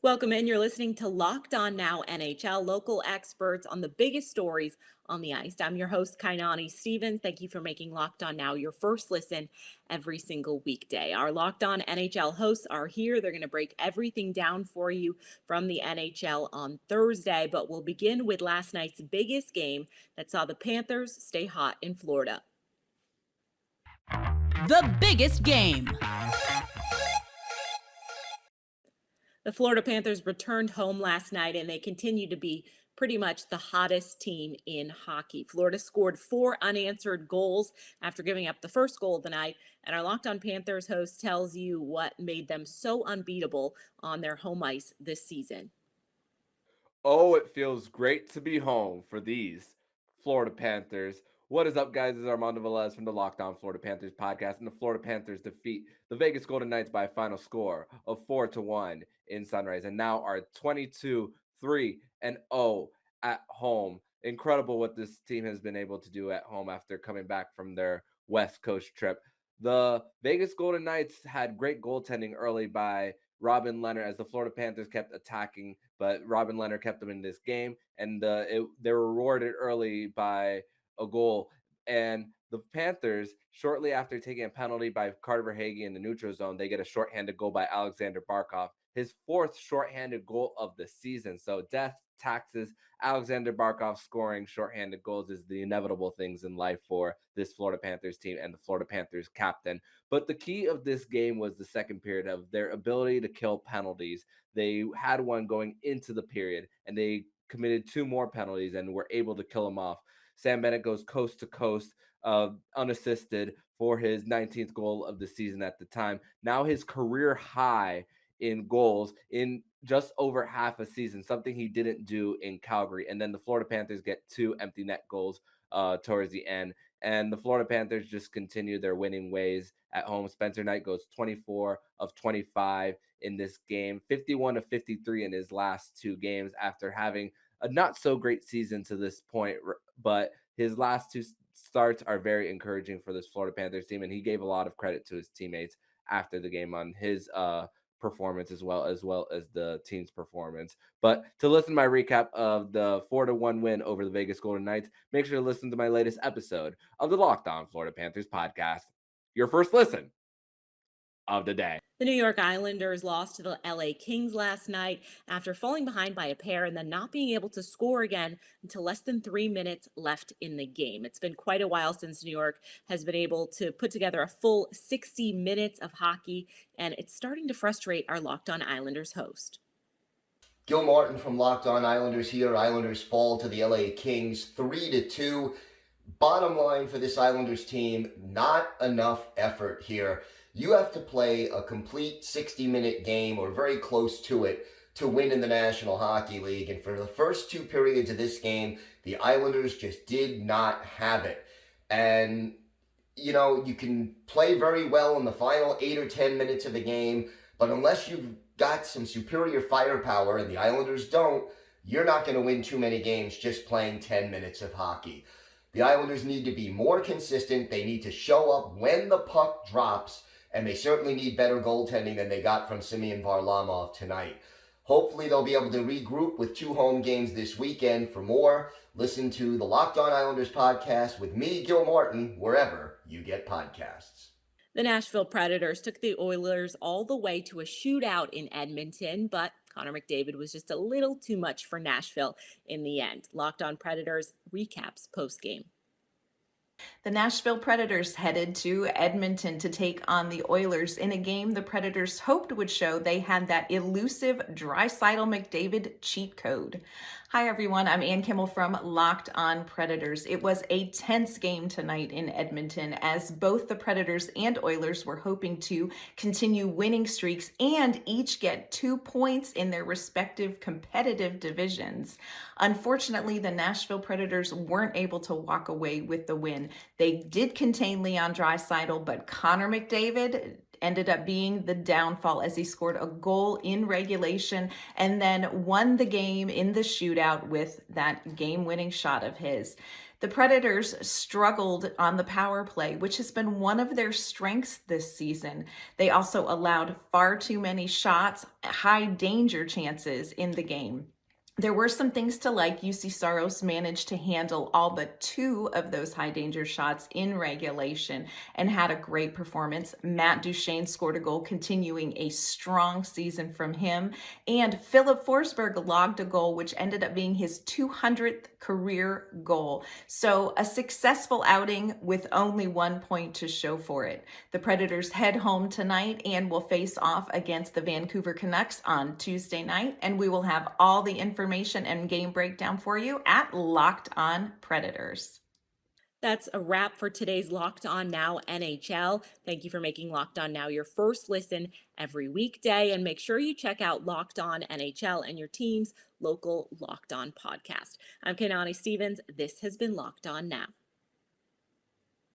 Welcome in. You're listening to Locked On Now NHL, local experts on the biggest stories on the ice. I'm your host, Kainani Stevens. Thank you for making Locked On Now your first listen every single weekday. Our Locked On NHL hosts are here. They're going to break everything down for you from the NHL on Thursday, but we'll begin with last night's biggest game that saw the Panthers stay hot in Florida. The biggest game. The Florida Panthers returned home last night, and they continue to be pretty much the hottest team in hockey. Florida scored 4 unanswered goals after giving up the first goal of the night, and our Locked On Panthers host tells you what made them so unbeatable on their home ice this season. Oh, it feels great to be home for these Florida Panthers. What is up, guys? This is Armando Velez from the Locked On Florida Panthers podcast, and the Florida Panthers defeat the Vegas Golden Knights by a final score of 4-1 in Sunrise, and now are 22-3-0 at home. Incredible what this team has been able to do at home after coming back from their West Coast trip. The Vegas Golden Knights had great goaltending early by Robin Leonard as the Florida Panthers kept attacking, but Robin Leonard kept them in this game, and they were rewarded early by a goal. And the Panthers, shortly after taking a penalty by Carter Verhaeghe in the neutral zone, they get a shorthanded goal by Alexander Barkov, his 4th shorthanded goal of the season. So death, taxes, Alexander Barkov scoring shorthanded goals is the inevitable things in life for this Florida Panthers team and the Florida Panthers captain. But the key of this game was the second period of their ability to kill penalties. They had one going into the period, and they committed 2 more penalties and were able to kill them off. Sam Bennett goes coast to coast, unassisted for his 19th goal of the season at the time. Now his career high in goals in just over half a season, something he didn't do in Calgary. And then the Florida Panthers get 2 empty net goals towards the end. And the Florida Panthers just continue their winning ways at home. Spencer Knight goes 24 of 25 in this game, 51 of 53 in his last 2 games after having a not so great season to this point, but his last 2 starts are very encouraging for this Florida Panthers team, and he gave a lot of credit to his teammates after the game on his performance as well as the team's performance. But to listen to my recap of the 4-1 win over the Vegas Golden Knights, make sure to listen to my latest episode of the Locked On Florida Panthers podcast, your first listen of the day. The New York Islanders lost to the LA Kings last night after falling behind by a pair and then not being able to score again until less than 3 minutes left in the game. It's been quite a while since New York has been able to put together a full 60 minutes of hockey, and it's starting to frustrate our Locked On Islanders host. Gil Martin from Locked On Islanders here. Islanders fall to the LA Kings 3-2. Bottom line for this Islanders team, not enough effort here. You have to play a complete 60-minute game or very close to it to win in the National Hockey League. And for the first 2 periods of this game, the Islanders just did not have it. And, you can play very well in the final 8 or 10 minutes of the game, but unless you've got some superior firepower, and the Islanders don't, you're not going to win too many games just playing 10 minutes of hockey. The Islanders need to be more consistent. They need to show up when the puck drops, and they certainly need better goaltending than they got from Semyon Varlamov tonight. Hopefully they'll be able to regroup with 2 home games this weekend. For more, listen to the Locked On Islanders podcast with me, Gil Martin, wherever you get podcasts. The Nashville Predators took the Oilers all the way to a shootout in Edmonton, but Connor McDavid was just a little too much for Nashville in the end. Locked On Predators recaps postgame. The Nashville Predators headed to Edmonton to take on the Oilers in a game the Predators hoped would show they had that elusive Draisaitl-McDavid cheat code. Hi everyone, I'm Ann Kimmel from Locked On Predators. It was a tense game tonight in Edmonton as both the Predators and Oilers were hoping to continue winning streaks and each get 2 points in their respective competitive divisions. Unfortunately, the Nashville Predators weren't able to walk away with the win. They did contain Leon Draisaitl, but Connor McDavid ended up being the downfall as he scored a goal in regulation and then won the game in the shootout with that game-winning shot of his. The Predators struggled on the power play, which has been one of their strengths this season. They also allowed far too many shots, high danger chances in the game. There were some things to like. UC Saros managed to handle all but 2 of those high danger shots in regulation and had a great performance. Matt Duchene scored a goal, continuing a strong season from him. And Philip Forsberg logged a goal, which ended up being his 200th career goal. So a successful outing with only 1 point to show for it. The Predators head home tonight and will face off against the Vancouver Canucks on Tuesday night. And we will have all the information and game breakdown for you at Locked On Predators. That's a wrap for today's Locked On Now NHL. Thank you for making Locked On Now your first listen every weekday. And make sure you check out Locked On NHL and your team's local Locked On podcast. I'm Kainani Stevens. This has been Locked On Now.